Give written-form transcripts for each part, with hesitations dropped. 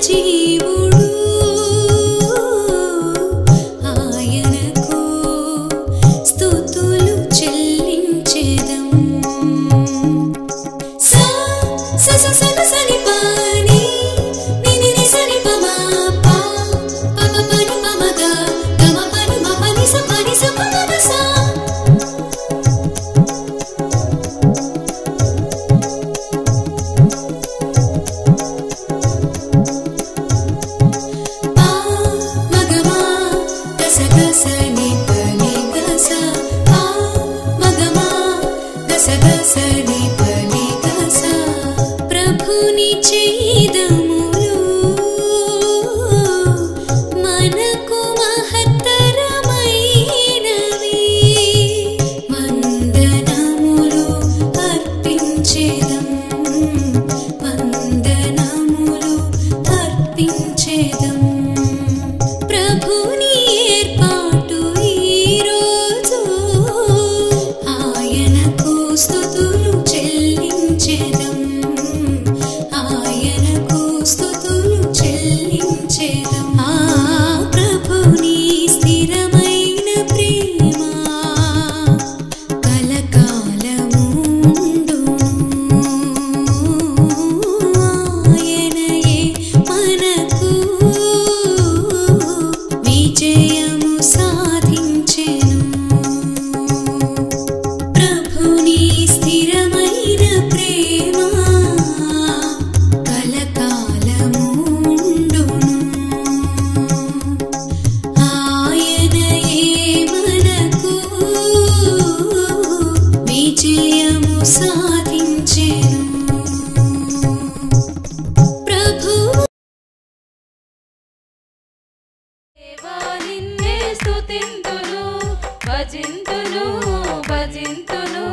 జీవుడు ఆయనకు స్తుతులు చెల్లించెదం. సా స స స సని పాని ని ని ని సని ప మా పా ప ప ప ని ప మ గ గ మ ప ని మ ప ని స ప మ మ సా. ప్రభుని చేదములు మనకు మహత్తరమైనవి. వందనములు అర్పించెదం, వందనములు అర్పించెదం. ప్రభుని ఏర్పాటు ఈరోజు ఆయనకు స్తుతులు చెల్లించెదం, ఆయనకు స్తుతులు చెల్లించెదం. ఆ ప్రభుని స్థిరమైన ప్రేమ కలకాలముండును. ఆయనయే మనకు విజయము సాధించెను. ప్రభుని స్థిరమైన ప్రేమ కలకాలముండును. ఆయనయే మనకు విజయము సాధించెను. ప్రభువు దేవా నిన్నే స్తుతింతును, భజింతును భజింతును,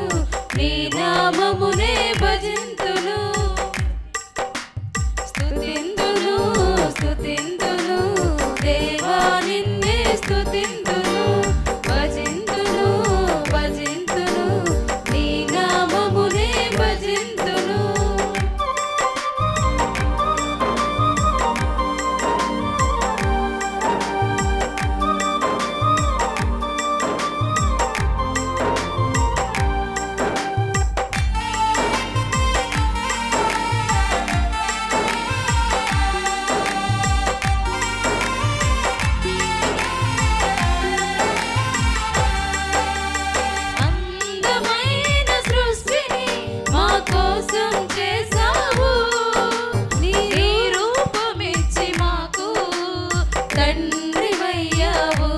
నీ నామమునే భజింతును. స్తుతింతును స్తుతింతును, దేవా నిన్నే స్తుతింతును, భజింతును భజింతును, నీ నామమునే భజింతును. అందమైన సృష్టిని మా కోసం చేసావు, నీ రూపమిచ్చి మాకు తండ్రివయ్యావు.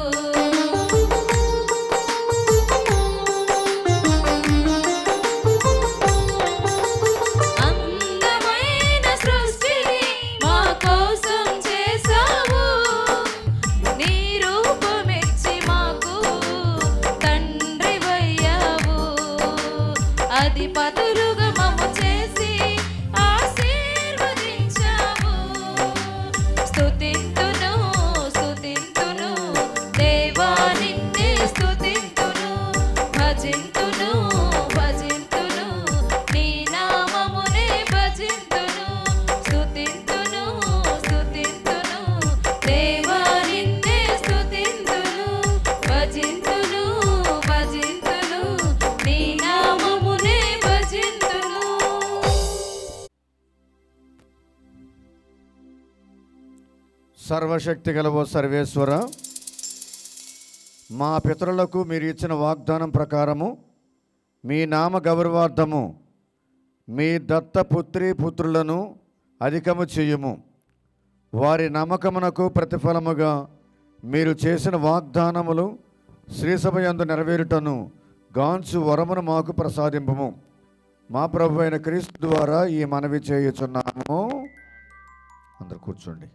అందమైన సృష్టిని మా కోసం చేసావు, నీ రూపమిచ్చి మాకు తండ్రివయ్యావు. అధిపతులుగా మమ్ము చేసి ఆశీర్వదించావు. స్తుతింతును స్తుతింతును, దేవా నిన్నే స్తుతింతును, భజింతును భజింతును, నీ నామమునే భజింతును. స్తుతింతును స్తుతింతును, దేవా నిన్నే స్తుతింతును, భజింతును భజింతును, నీ నామమునే భజింతును. సర్వశక్తి గలవో సర్వేశ్వర, మా పితరులకు మీరు ఇచ్చిన వాగ్దానం ప్రకారము మీ నామ గౌరవార్థము మీ దత్తపుత్రి పుత్రులను అధికము చేయుము. వారి నమ్మకమునకు ప్రతిఫలముగా మీరు చేసిన వాగ్దానములు శ్రీసభ యందు నెరవేరుటను గాంచు వరమును మాకు ప్రసాదింపుము. మా ప్రభు అయిన క్రీస్తు ద్వారా ఈ మనవి చేయుచున్నాము. అందరు కూర్చోండి.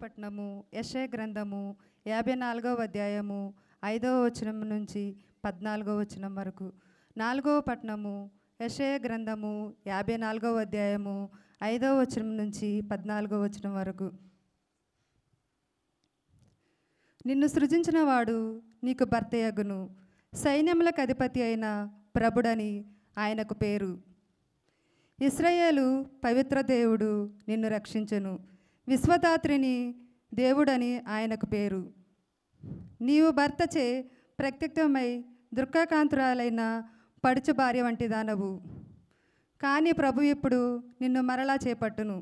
పట్టణము యెషయా గ్రంథము 54వ అధ్యాయము 5వ వచనం నుంచి 14వ వచనం వరకు. 4వ పట్టణము యెషయా గ్రంథము 54వ అధ్యాయము 5వ వచనం నుంచి 14వ వచనం వరకు. నిన్ను సృజించిన వాడు నీకు భర్తయగును, సైన్యములకు అధిపతి అయిన ప్రభుడని ఆయనకు పేరు. ఇశ్రాయేలు పవిత్ర దేవుడు నిన్ను రక్షించును. విశ్వదాత్రిని దేవుడని ఆయనకు పేరు. నీవు భర్తచే ప్రత్యక్షమై దుర్గాకాంతురాలైన పడుచు భార్య వంటి దానవు. కానీ ప్రభు ఇప్పుడు నిన్ను మరలా చేపట్టును.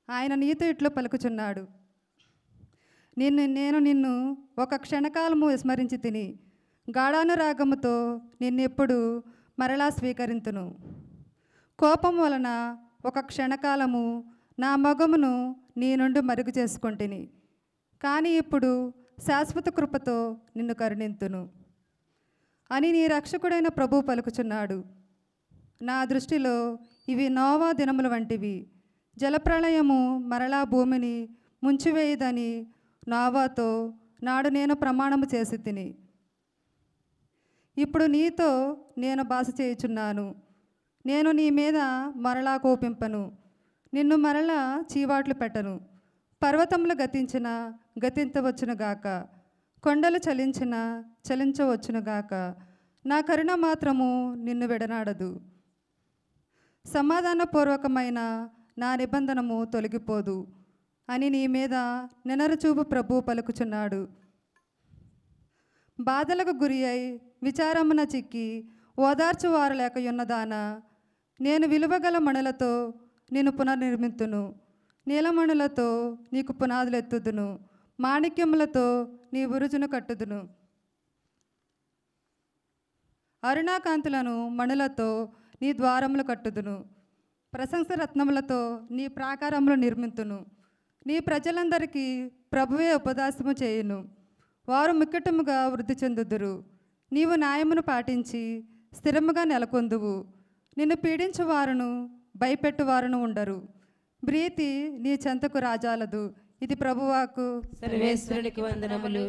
ఆయన నీతో ఇట్లు పలుకుచున్నాడు, నేను నిన్ను ఒక క్షణకాలము విస్మరించి తిని గాఢానురాగముతో నిన్నెప్పుడు మరలా స్వీకరింతును. కోపం వలన ఒక క్షణకాలము నా మగమును నీ నుండి మరుగు చేసుకొంటిని, కానీ ఇప్పుడు శాశ్వత కృపతో నిన్ను కరుణింతును అని నీ రక్షకుడైన ప్రభు పలుకుచున్నాడు. నా దృష్టిలో ఇవి నోవా దినముల వంటివి. జలప్రళయము మరలా భూమిని ముంచివేయదని నోవాతో నాడు నేను ప్రమాణము చేసి తిని. ఇప్పుడు నీతో నేను బాస చేయుచున్నాను. నేను నీ మీద మరలా కోపింపను, నిన్ను మరలా చీవాట్లు పెట్టను. పర్వతములు గతించిన గతించవచ్చునుగాక, కొండలు చలించవచ్చునుగాక, నా కరుణ మాత్రము నిన్ను విడనాడదు. సమాధానపూర్వకమైన నా నిబంధనము తొలగిపోదు అని నీ మీద నినరచూపు ప్రభు పలుకుచున్నాడు. బాధలకు గురి అయి విచారమున చిక్కి ఓదార్చువారు లేకయున్నదానా, నేను విలువగల మణులతో నిన్ను పునర్నిర్మింతును, నీలమణులతో నీకు పునాదులెత్తుదును, మాణిక్యములతో నీ బురుజును కట్టుదును, అరుణాకాంతులను మణులతో నీ ద్వారములు కట్టుదును, ప్రశంస రత్నములతో నీ ప్రాకారములు నిర్మింతును. నీ ప్రజలందరికీ ప్రభువే ఉపదాసము చేయును, వారు మిక్కటముగా వృద్ధి చెందుదురు. నీవు న్యాయమును పాటించి స్థిరముగా నెలకొందువు. నిన్ను పీడించువారును భయపెట్టువారును ఉండరు. ప్రీతి నీ చెంతకు రాజాలదు. ఇది ప్రభువాకు. సర్వేశ్వరునికి వందనములు.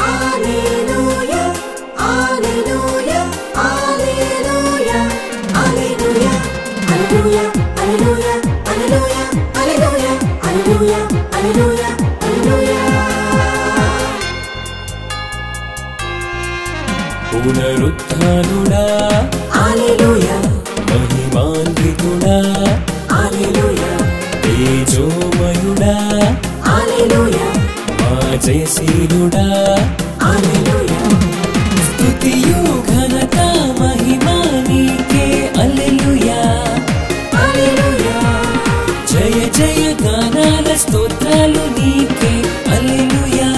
Alleluia, alleluia, alleluia, alleluia, alleluia, alleluia, alleluia, alleluia, alleluia, alleluia, alleluia. పునరుత్థానుడా Alleluia, మహిమాన్వితుడా alleluia, తేజోమయుడా alleluia, మా జయశీలుడా alleluia, స్తుతియు ఘనత మహిమా నీకే హల్లెలూయా alleluia, జయ జయ గానాల స్తోత్రాలు నీకే హల్లెలూయా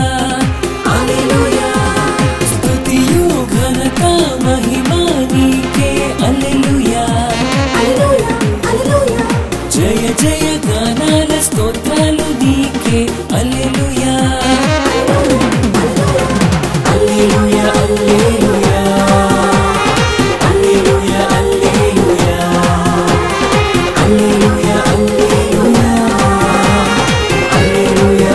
alleluia, స్తుతియు ఘనత మహిమా నీకే హల్లెలూయా alleluia, alleluia. జయ జయ గానాల స్తోత్రాలు నీకే హల్లెలూయా Alleluia, alleluia, alleluia, alleluia, alleluia, alleluia, alleluia, alleluia.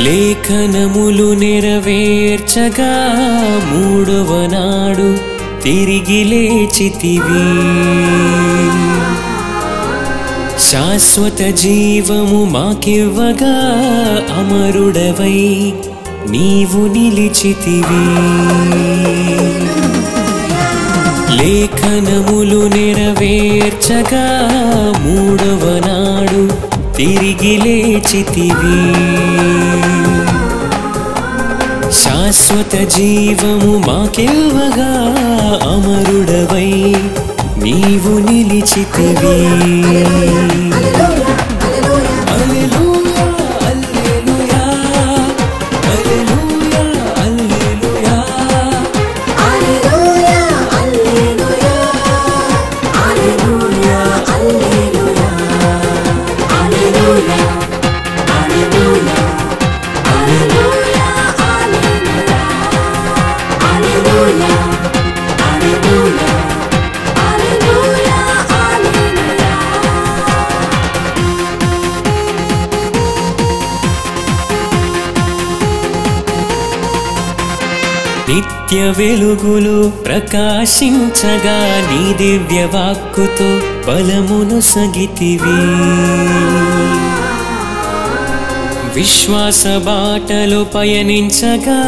లేఖనములు నెరవేర్చగా మూడవ నాడు తిరిగి లేచితివి. శాశ్వత జీవము మాకివ్వగా అమరుడవై నీవు నిలిచితివి. లేఖనములు నెరవేర్చగా మూడవ నాడు తిరిగి లేచితివి. శాశ్వత జీవము మాకివ్వగా అమరుడవై నీవు నిలిచితివి. హల్లెలూయా, హల్లెలూయా, హల్లెలూయా, హల్లెలూయా. Alleluia, alleluia, alleluia, alleluia, alleluia, alleluia, alleluia, alleluia, alleluia, alleluia, alleluia. నిత్య వెలుగులు ప్రకాశించగా నీ దివ్య వాక్కుతో బలమును సగితివి విశ్వాస బాటలో పయనించగా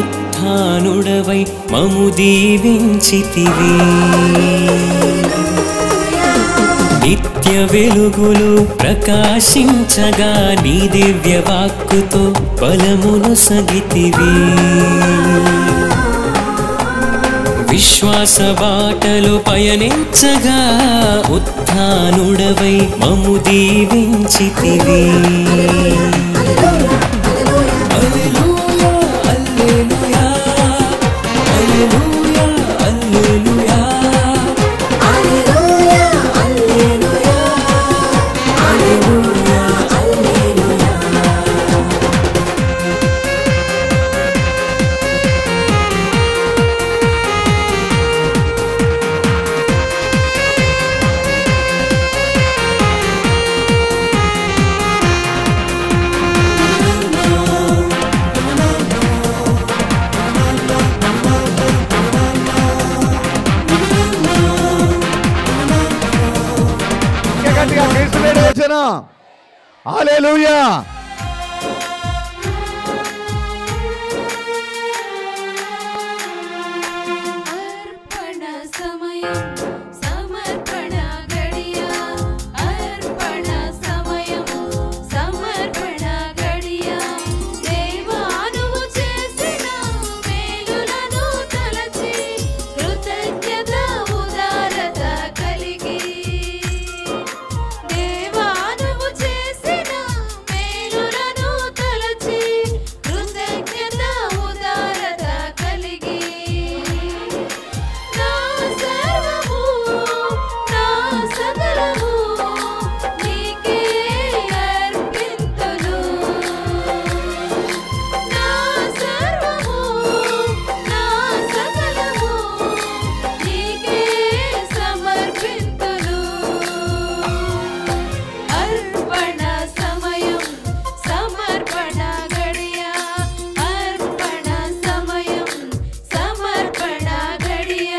ఉత్థానుడవై మము దీవించితివి నిత్య వెలుగులు ప్రకాశించగా నీ దివ్య వాక్కుతో బలమును సగితివి విశ్వాస బాటలో పయనించగా ఉత్థానుడవై మము దీవించితివి హల్లెలూయా హల్లెలూయా హల్లెలూయా హల్లెలూయా హల్లెలూయా హల్లెలూయా హల్లెలూయా హల్లెలూయా గట్టిగా క్రీస్తువేడు వచ్చిన హల్లెలూయా అర్పణ సమయం సమర్పణ గడియ అర్పణ సమయం సమర్పణ గడియ దేవా నువ్వు చేసిన మేలులను తలచి కృతజ్ఞత ఉదారత కలిగి దేవా నువ్వు చేసిన మేలులను తలచి కృతజ్ఞత ఉదారత కలిగి నా సర్వము నా సకలము నీకే అర్పింతును నా సర్వము నా సకలము నీకే సమర్పింతును అర్పణ సమయం సమర్పణ గడియ అర్పణ సమయం సమర్పణ గడియ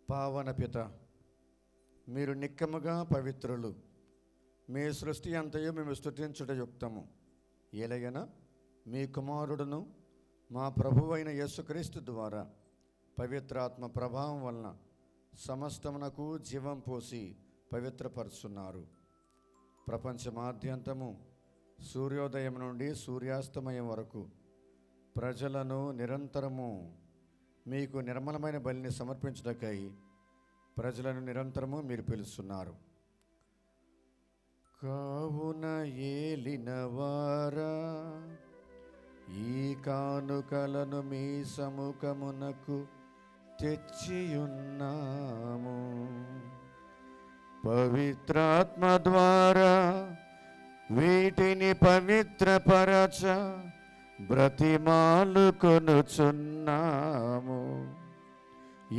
పావన పిత, మీరు నిక్కముగా పవిత్రులు. మీ సృష్టి అంతయు మేము స్తుతించుట యుక్తము. ఎలయన మీ కుమారుడును మా ప్రభువైన యేసుక్రీస్తు ద్వారా పవిత్రాత్మ ప్రభావం వలన సమస్తమునకు జీవం పోసి పవిత్రపరుచున్నారు. ప్రపంచమాద్యంతము సూర్యోదయం నుండి సూర్యాస్తమయం వరకు ప్రజలను నిరంతరము మీకు నిర్మలమైన బలిని సమర్పించుటకై ప్రజలను నిరంతరము మీరు పిలుస్తున్నారు. కావున ఏలినవారా, ఈ కానుకలను మీ సముఖమునకు తెచ్చియున్నాము. పవిత్రాత్మ ద్వారా వీటిని పవిత్రపరచ బ్రతిమాలుకొనుచున్నాము.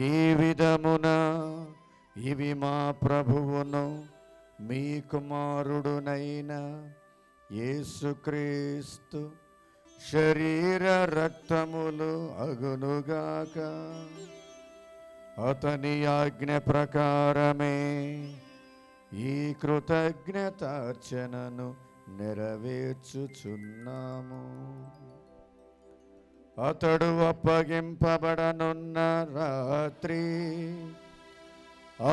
ఈ విధమున ఇవి మా ప్రభువును మీ కుమారుడునైన యేసుక్రీస్తు శరీర రక్తములు అగునుగాక. అతని ఆజ్ఞ ప్రకారమే ఈ కృతజ్ఞతార్చనను నెరవేర్చుచున్నాము. అతడు అప్పగింపబడనున్న రాత్రి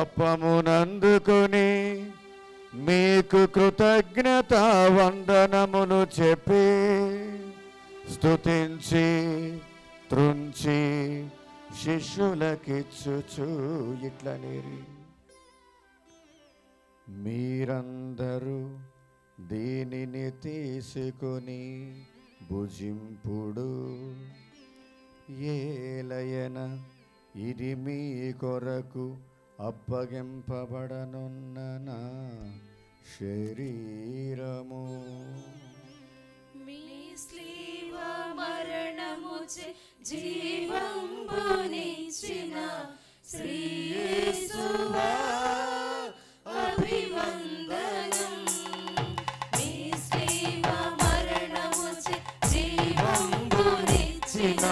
అప్పమునందుకొని మీకు కృతజ్ఞతా వందనములు చెప్పి స్తుతించి త్రుంచి శిష్యులకిచ్చుచు ఇట్లనేరి, మీరందరూ దీనిని తీసుకొని భుజింపుడు. ఏలయన ఇది మీ కొరకు అప్పగింపబడనున్న నా శరీరము. మీ స్లీవ మరణముచే జీవంబునిచ్చిన శ్రీ యేసువా అభివందనం. మీ స్లీవ మరణముచే జీవంబునిచ్చిన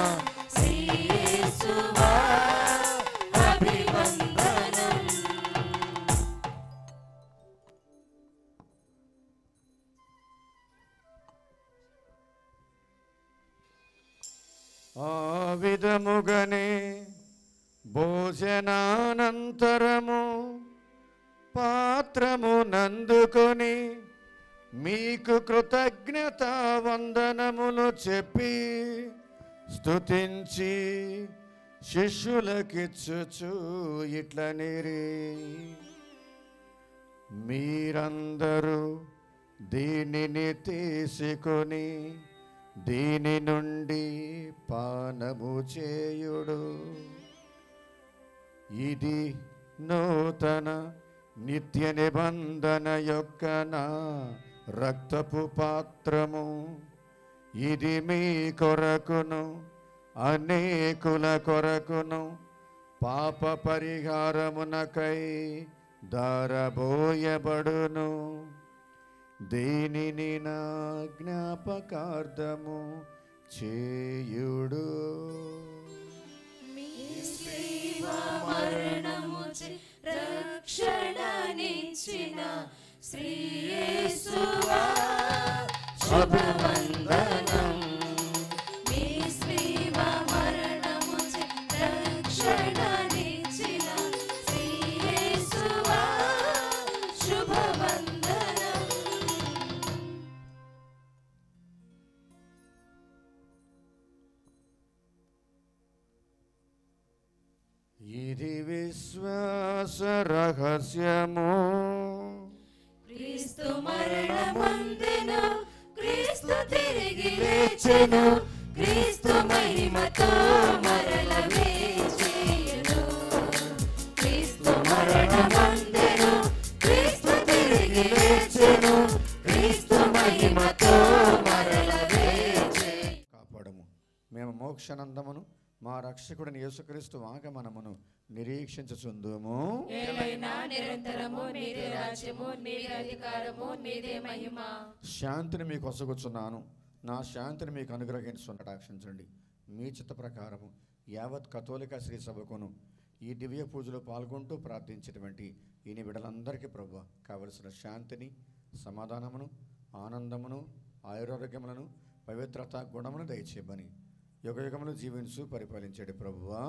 శ్రీ యేసువా అభివందనం. ఆ విధముగనే భోజనానంతరము పాత్రమునందుకొని మీకు కృతజ్ఞతా వందనములు చెప్పి స్తుతించి శిష్యులకిచ్చుచు ఇట్లనిరి, మీరందరూ దీనిని తీసుకొని దీని నుండి పానము చేయుడు. ఇది నూతన నిత్య నిబంధన యొక్క నా రక్తపు పాత్రము. ఇది మీ కొరకును అనేకుల కొరకును పాప పరిహారమునకై దారబోయబడును. దీనిని నా జ్ఞాపకార్థము చేయుడు. మీ స్లీవ మరణముచే రక్షణనిచ్చిన శ్రీ యేసువా శుభవందనం. మీ స్లీవ మరణముచే రక్షణనిచ్చిన శ్రీ యేసువా శుభవందనం. ఇది విశ్వాస రహస్యము. క్రీస్తు మరణమందెను, క్రీస్తు తిరిగి లేచెను, క్రీస్తు మహిమతో మరల వేచేయును. క్రీస్తు మరణమందెను, క్రీస్తు తిరిగి లేచెను, క్రీస్తు మహిమతో మరల వేచేయును. కాపాడము. మేము మోక్షానందమును మా రక్షకుడిని యేసుక్రీస్తు ఆగమనమును నిరీక్షించుచుందుము. ఏలైనా నిరంతరము నీదే రాజ్యము, నీదే అధికారము, నీదే మహిమ. శాంతిని మీకు ఒసగుచున్నాను, నా శాంతిని మీకు అనుగ్రహించుట రక్షించండి. మీ చిత్త ప్రకారము యావత్ కథోలిక శ్రీ సభకును ఈ దివ్య పూజలో పాల్గొంటూ ప్రార్థించేటువంటి ఈయన బిడ్డలందరికీ ప్రభువా కావలసిన శాంతిని, సమాధానమును, ఆనందమును, ఆయురారోగ్యములను, పవిత్రత గుణమును దయచేయమని యుగయుగములు జీవించు పరిపాలించేటి ప్రభువా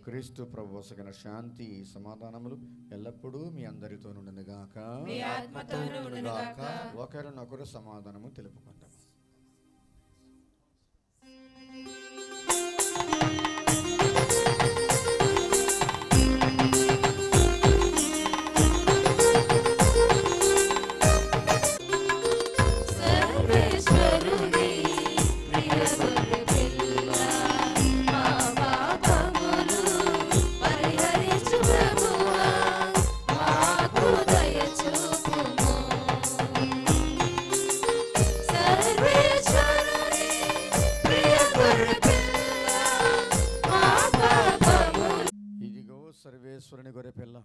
క్రీస్తు ప్రభు సగిన శాంతి సమాధానములు ఎల్లప్పుడూ మీ అందరితో నుండుగాక. ఒకరినొకరు సమాధానము తెలుపుకుందాం. సర్వేశ్వరుని గొర్రెపిల్ల,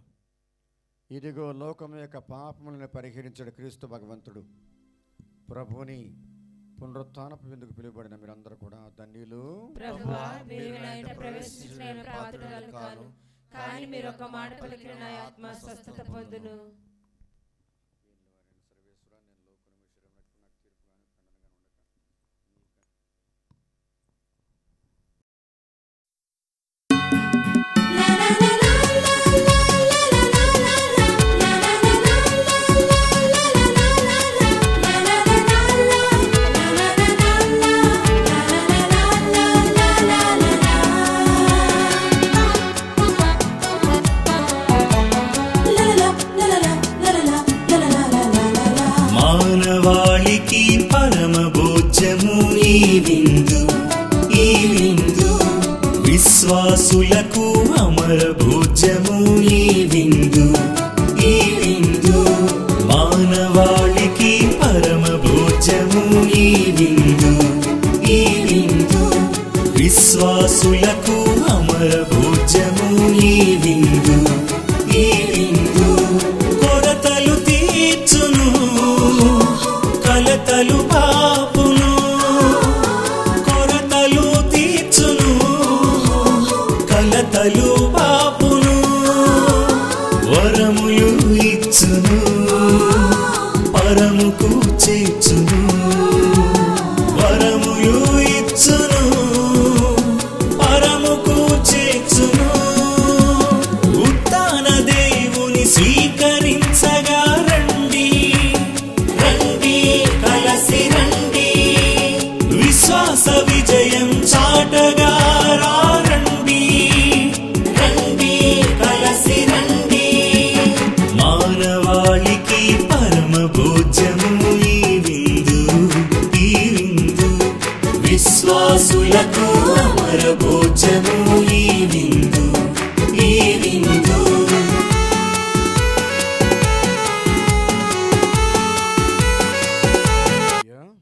ఇదిగో లోకం యొక్క పాపములను పరిహరించడు క్రీస్తు భగవంతుడు. ప్రభువుని పునరుత్థానపు విందుకు పిలువబడిన మీరందరూ కూడా ధన్యులు. ప్రభువా, మీరు నా ఇంట ప్రవేశించిన నేను పాత్రుడను కాను, కానీ మీరు ఒక మాట పలికిన నా ఆత్మ స్వస్థత పొందును. మానవాళికి పరమ భోజ్యము ఈ విందు, ఈ విందు విశ్వాసులకు అమర భోజ్యము ఈ విందు, ఈ విందు మానవాళికి పరమ భోజ్యము ఈ విందు, ఈ విందు విశ్వాసులకు అమర భోజ్యము ఈ విందు, ఈ విందు కొరతలు తీర్చును, కలతలు పాపును, కొరతలు తీర్చును, కలతలు పాపును, వరములు ఇచ్చును, పరముకు చేర్చును, వరములు ఇచ్చును, పరముకు చేర్చును. ఉత్తాన దేవుని స్వీకరించగా రండి, రండి కలసి రండి, విశ్వాస విజయం చాటగా రండి, రండి కలసి రండి. మానవాళికి పరమ భోజ్యము ఈ విందు, ఈ విందు విశ్వాసులకు అమర భోజ్యము ఈ విందు, ఈ విందు.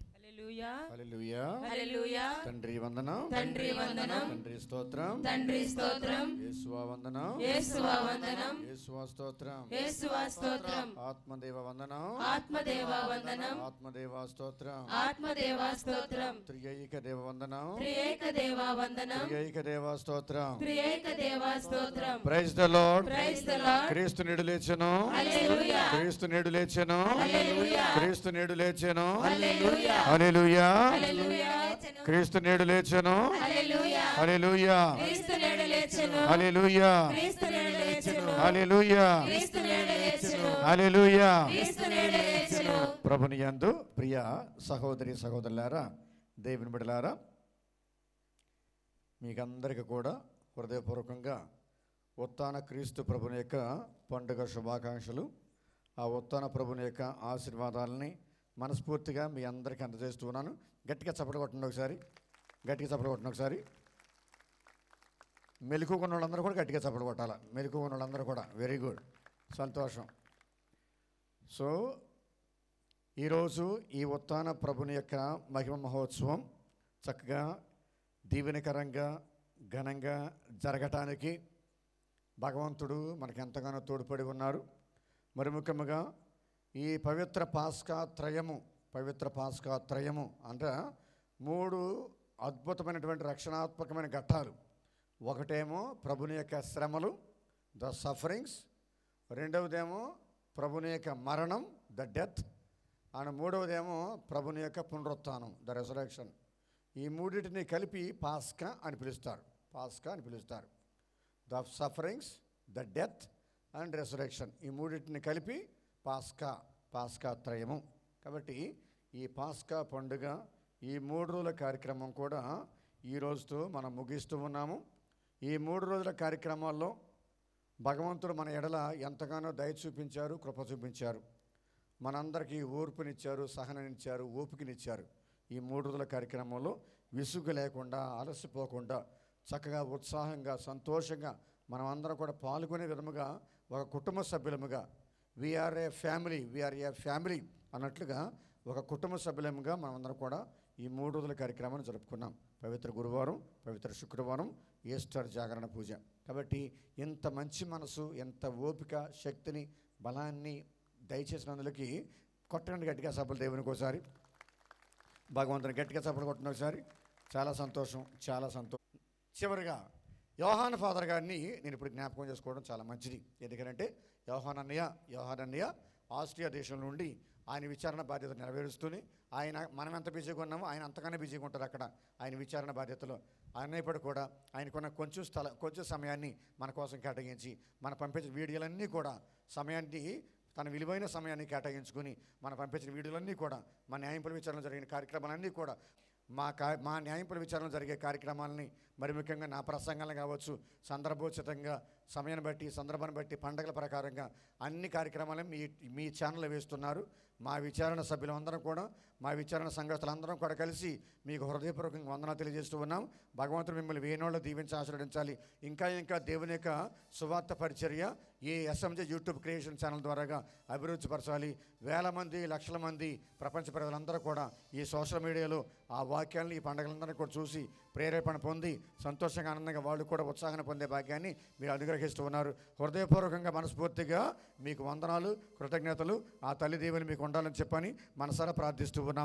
హల్లెలూయా, హల్లెలూయా. హల్లెలూయా. తండ్రి వందనం, తండ్రి వందనం, తండ్రి స్తోత్రం, తండ్రి స్తోత్రం, యేసువా వందనం, యేసువా వందనం, యేసువా స్తోత్రం, యేసువా స్తోత్రం, ఆత్మదేవ వందనం, ఆత్మదేవా వందనం, ఆత్మదేవ స్తోత్రం, ఆత్మదేవా స్తోత్రం, త్రియైక దేవ వందనం, త్రియేక దేవా వందనం, త్రియైక దేవ స్తోత్రం. త్రియేక దేవా స్తోత్రం. Praise the Lord. Praise the Lord. క్రీస్తు నేడు లేచెను, హల్లెలూయా, క్రీస్తు నేడు లేచెను, హల్లెలూయా, క్రీస్తు నేడు లేచెను, హల్లెలూయా, హల్లెలూయా, హల్లెలూయా, క్రీస్తు నేడు లేచెను, హల్లెలూయా, హల్లెలూయా, క్రీస్తు నేడు లేచెను, హల్లెలూయా, క్రీస్తు నేడు లేచెను, హల్లెలూయా, క్రీస్తు నేడు లేచెను, హల్లెలూయా. క్రీస్తు నేడు లేచెను. ప్రభుని యందు ప్రియ సహోదరి సహోదరులారా, దేవుని బిడ్డలారా, మీకందరికీ కూడా హృదయపూర్వకంగా ఉత్థాన క్రీస్తు ప్రభుని యొక్క పండుగ శుభాకాంక్షలు. ఆ ఉత్థాన ప్రభుని యొక్క ఆశీర్వాదాలని మనస్ఫూర్తిగా మీ అందరికీ అందజేస్తున్నాను. గట్టిగా చప్పట్లు కొట్టండి ఒకసారి, గట్టిగా చప్పట్లు కొట్టండి ఒకసారి. మెలుకున్న వాళ్ళందరూ కూడా గట్టిగా చప్పట్లు కొట్టాలి. మెలుకున్న వాళ్ళందరూ కూడా వెరీ గుడ్, సంతోషం. సో ఈరోజు ఈ ఉత్థాన ప్రభుని యొక్క మహిమ మహోత్సవం చక్కగా దీవెనకరంగా ఘనంగా జరగటానికి భగవంతుడు మనకు ఎంతగానో తోడ్పడి ఉన్నారు. మరి ముఖ్యంగా ఈ పవిత్ర పాస్కా త్రయము అంటే 3 అద్భుతమైనటువంటి రక్షణాత్మకమైన ఘట్టాలు. ఒకటేమో ప్రభుని యొక్క శ్రమలు, ద సఫరింగ్స్. రెండవదేమో ప్రభుని యొక్క మరణం, ద డెత్. అండ్ మూడవదేమో ప్రభుని యొక్క పునరుత్థానం, ద రెసరెక్షన్. ఈ మూడింటిని కలిపి పాస్కా అని పిలుస్తారు. పాస్కా అని పిలుస్తారు. The sufferings, the death and resurrection, ఈ మూడింటిని కలిపి పాస్కా త్రయము. కాబట్టి ఈ పాస్కా పండుగ, ఈ 3 రోజుల కార్యక్రమం కూడా ఈ రోజుతో మనం ముగిస్తూ ఉన్నాము. ఈ 3 రోజుల కార్యక్రమాల్లో భగవంతుడు మన ఎడల ఎంతగానో దయ చూపించారు, కృప చూపించారు. మనందరికీ ఓర్పునిచ్చారు, సహనాన్నిచ్చారు, ఓపికనిచ్చారు. ఈ 3 రోజుల కార్యక్రమంలో విసుగు లేకుండా, అలసిపోకుండా, చక్కగా ఉత్సాహంగా, సంతోషంగా మనం అందరం కూడా పాల్గొనే విధముగా, ఒక కుటుంబ సభ్యులముగా, వీఆర్ ఏ ఫ్యామిలీ అన్నట్లుగా ఒక కుటుంబ సభ్యులముగా మనమందరం కూడా ఈ 3 రోజుల కార్యక్రమాన్ని జరుపుకున్నాం. పవిత్ర గురువారం, పవిత్ర శుక్రవారం, ఈస్టర్ జాగరణ పూజ. కాబట్టి ఎంత మంచి మనసు, ఎంత ఓపిక, శక్తిని, బలాన్ని దయచేసినందులకి కొట్టండి గట్టిగా సభలు దేవునికి ఒకసారి. భగవంతుని గట్టిగా సభలు కొట్టిన ఒకసారి. చాలా సంతోషం, చాలా సంతోషం. చివరిగా యోహాన్ ఫాదర్ గారిని నేను ఇప్పుడు జ్ఞాపకం చేసుకోవడం చాలా మంచిది. ఎందుకంటే యోహాన్ అన్నయ్య ఆస్ట్రియా దేశం నుండి ఆయన విచారణ బాధ్యత నెరవేరుస్తూనే, ఆయన మనం ఎంత బిజీగా ఉన్నామో ఆయన అంతగానే బిజీగా ఉంటారు అక్కడ ఆయన విచారణ బాధ్యతలో. అయినప్పుడు కూడా ఆయనకున్న కొంచెం సమయాన్ని మన కోసం కేటాయించి, మన పంపించిన వీడియోలన్నీ కూడా సమయాన్ని, తన విలువైన సమయాన్ని కేటాయించుకుని మన పంపించిన వీడియోలన్నీ కూడా, మా న్యాయంపుల విచారణ జరిగిన కార్యక్రమాలన్నీ కూడా, మా న్యాయంపుల విచారణ జరిగే కార్యక్రమాలని, మరి ముఖ్యంగా నా ప్రసంగాలు కావచ్చు, సందర్భోచితంగా సమయాన్ని బట్టి, సందర్భాన్ని బట్టి, పండగల ప్రకారంగా అన్ని కార్యక్రమాలను మీ ఛానల్లో వేస్తున్నారు. మా విచారణ సభ్యులందరం కూడా, మా విచారణ సంఘస్థులందరం కూడా కలిసి మీకు హృదయపూర్వకంగా వందనాలు తెలియజేస్తూ ఉన్నాం. భగవంతుడు మిమ్మల్ని వేణోళ్ళు దీవించి ఆశీర్వదించాలి. ఇంకా దేవుని యొక్క సువార్త పరిచర్య ఈ ఎస్ఎంజే యూట్యూబ్ క్రియేషన్ ఛానల్ ద్వారాగా అభివృద్ధిపరచాలి. వేల మంది, లక్షల మంది ప్రపంచ ప్రజలందరూ కూడా ఈ సోషల్ మీడియాలో ఆ వాక్యాలను, ఈ పండుగలందరూ కూడా చూసి ప్రేరేపణ పొంది సంతోషంగా, ఆనందంగా వాళ్ళు కూడా ఉత్సాహాన్ని పొందే భాగ్యాన్ని మీరు అనుగ్రహిస్తూ ఉన్నారు. హృదయపూర్వకంగా, మనస్ఫూర్తిగా మీకు వందనాలు, కృతజ్ఞతలు. ఆ తల్లి దేవుని మీకు ఉండాలని చెప్పని మనసారా ప్రార్థిస్తూ ఉన్నాం.